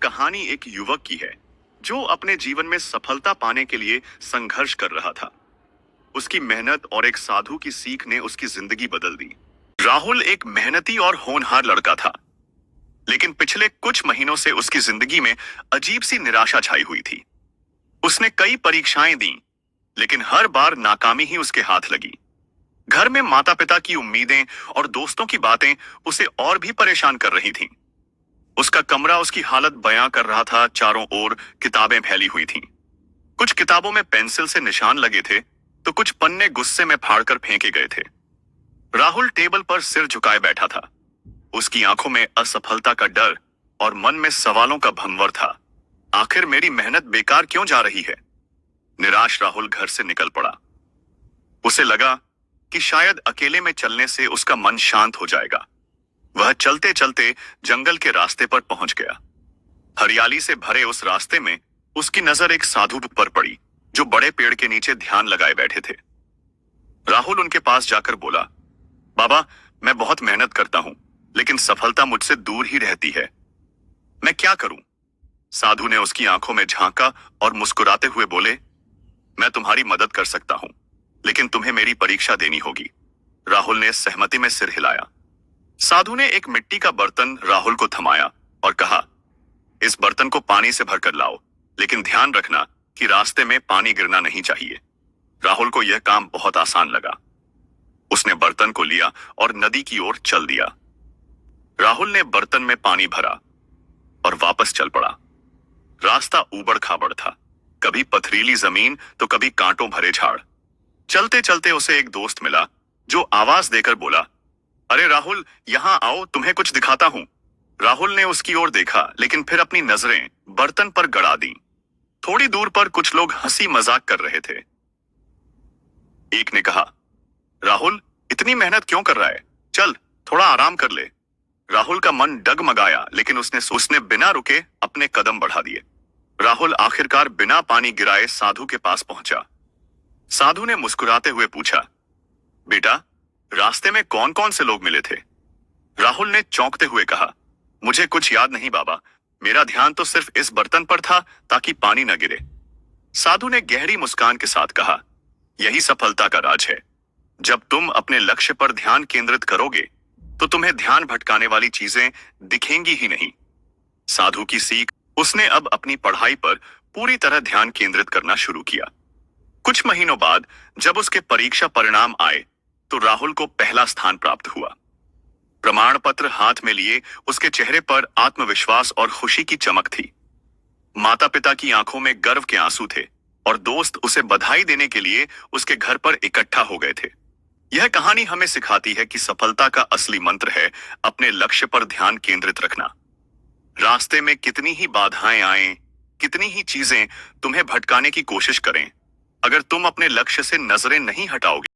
कहानी एक युवक की है जो अपने जीवन में सफलता पाने के लिए संघर्ष कर रहा था। उसकी मेहनत और एक साधु की सीख ने उसकी जिंदगी बदल दी। राहुल एक मेहनती और होनहार लड़का था, लेकिन पिछले कुछ महीनों से उसकी जिंदगी में अजीब सी निराशा छाई हुई थी। उसने कई परीक्षाएं दी, लेकिन हर बार नाकामी ही उसके हाथ लगी। घर में माता पिता की उम्मीदें और दोस्तों की बातें उसे और भी परेशान कर रही थीं। उसका कमरा उसकी हालत बयां कर रहा था। चारों ओर किताबें फैली हुई थीं। कुछ किताबों में पेंसिल से निशान लगे थे, तो कुछ पन्ने गुस्से में फाड़कर फेंके गए थे। राहुल टेबल पर सिर झुकाए बैठा था। उसकी आंखों में असफलता का डर और मन में सवालों का भंवर था। आखिर मेरी मेहनत बेकार क्यों जा रही है? निराश राहुल घर से निकल पड़ा। उसे लगा कि शायद अकेले में चलने से उसका मन शांत हो जाएगा। वह चलते चलते जंगल के रास्ते पर पहुंच गया। हरियाली से भरे उस रास्ते में उसकी नजर एक साधु पर पड़ी, जो बड़े पेड़ के नीचे ध्यान लगाए बैठे थे। राहुल उनके पास जाकर बोला, बाबा, मैं बहुत मेहनत करता हूं, लेकिन सफलता मुझसे दूर ही रहती है। मैं क्या करूं? साधु ने उसकी आंखों में झांका और मुस्कुराते हुए बोले, मैं तुम्हारी मदद कर सकता हूं, लेकिन तुम्हें मेरी परीक्षा देनी होगी। राहुल ने सहमति में सिर हिलाया। साधु ने एक मिट्टी का बर्तन राहुल को थमाया और कहा, इस बर्तन को पानी से भरकर लाओ, लेकिन ध्यान रखना कि रास्ते में पानी गिरना नहीं चाहिए। राहुल को यह काम बहुत आसान लगा। उसने बर्तन को लिया और नदी की ओर चल दिया। राहुल ने बर्तन में पानी भरा और वापस चल पड़ा। रास्ता ऊबड़ खाबड़ था, कभी पथरीली जमीन तो कभी कांटों भरे झाड़। चलते चलते उसे एक दोस्त मिला, जो आवाज देकर बोला, अरे राहुल, यहां आओ, तुम्हें कुछ दिखाता हूं। राहुल ने उसकी ओर देखा, लेकिन फिर अपनी नजरें बर्तन पर गड़ा दी। थोड़ी दूर पर कुछ लोग हंसी मजाक कर रहे थे। एक ने कहा, राहुल, इतनी मेहनत क्यों कर रहा है? चल, थोड़ा आराम कर ले। राहुल का मन डगमगाया, लेकिन उसने बिना रुके अपने कदम बढ़ा दिए। राहुल आखिरकार बिना पानी गिराए साधु के पास पहुंचा। साधु ने मुस्कुराते हुए पूछा, बेटा, रास्ते में कौन कौन से लोग मिले थे? राहुल ने चौंकते हुए कहा, मुझे कुछ याद नहीं बाबा, मेरा ध्यान तो सिर्फ इस बर्तन पर था ताकि पानी न गिरे। साधु ने गहरी मुस्कान के साथ कहा, यही सफलता का राज है। जब तुम अपने लक्ष्य पर ध्यान केंद्रित करोगे, तो तुम्हें ध्यान भटकाने वाली चीजें दिखेंगी ही नहीं। साधु की सीख, उसने अब अपनी पढ़ाई पर पूरी तरह ध्यान केंद्रित करना शुरू किया। कुछ महीनों बाद जब उसके परीक्षा परिणाम आए, तो राहुल को पहला स्थान प्राप्त हुआ। प्रमाण पत्र हाथ में लिए उसके चेहरे पर आत्मविश्वास और खुशी की चमक थी। माता पिता की आंखों में गर्व के आंसू थे और दोस्त उसे बधाई देने के लिए उसके घर पर इकट्ठा हो गए थे। यह कहानी हमें सिखाती है कि सफलता का असली मंत्र है अपने लक्ष्य पर ध्यान केंद्रित रखना। रास्ते में कितनी ही बाधाएं आएं, कितनी ही चीजें तुम्हें भटकाने की कोशिश करें, अगर तुम अपने लक्ष्य से नजरें नहीं हटाओगे